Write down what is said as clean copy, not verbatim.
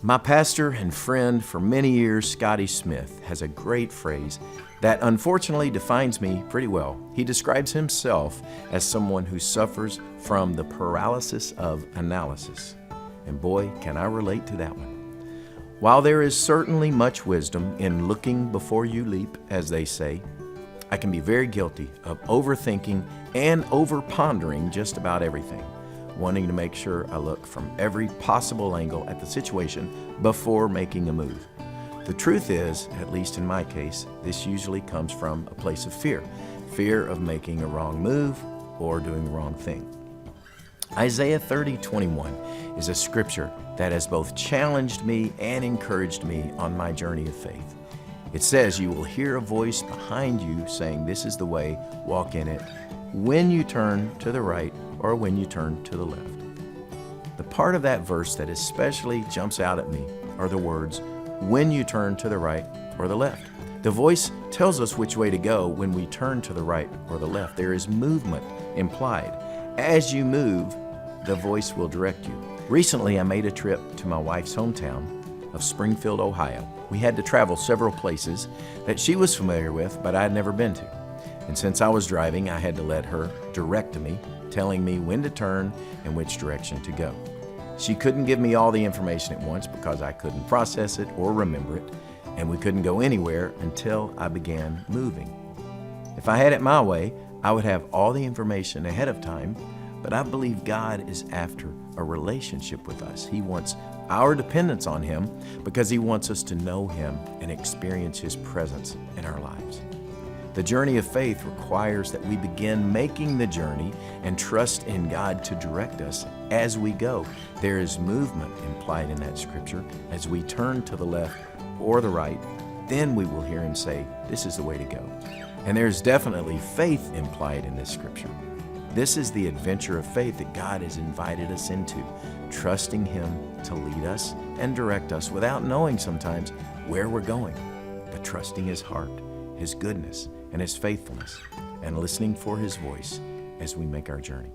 My pastor and friend for many years, Scotty Smith, has a great phrase that unfortunately defines me pretty well. He describes himself as someone who suffers from the paralysis of analysis. And boy, can I relate to that one. While there is certainly much wisdom in looking before you leap, as they say, I can be very guilty of overthinking and over-pondering just about everything, wanting to make sure I look from every possible angle at the situation before making a move. The truth is, at least in my case, this usually comes from a place of fear of making a wrong move or doing the wrong thing. Isaiah 30:21 is a scripture that has both challenged me and encouraged me on my journey of faith. It says, "You will hear a voice behind you saying, 'This is the way, walk in it,' when you turn to the right or when you turn to the left." The part of that verse that especially jumps out at me are the words, "when you turn to the right or the left." The voice tells us which way to go when we turn to the right or the left. There is movement implied. As you move, the voice will direct you. Recently, I made a trip to my wife's hometown of Springfield, Ohio. We had to travel several places that she was familiar with, but I had never been to. And since I was driving, I had to let her direct me, telling me when to turn and which direction to go. She couldn't give me all the information at once because I couldn't process it or remember it, and we couldn't go anywhere until I began moving. If I had it my way, I would have all the information ahead of time, but I believe God is after a relationship with us. He wants our dependence on Him because He wants us to know Him and experience His presence in our lives. The journey of faith requires that we begin making the journey and trust in God to direct us as we go. There is movement implied in that scripture. As we turn to the left or the right, then we will hear Him say, "This is the way to go." And there's definitely faith implied in this scripture. This is the adventure of faith that God has invited us into, trusting Him to lead us and direct us without knowing sometimes where we're going, but trusting His heart, His goodness, and His faithfulness, and listening for His voice as we make our journey.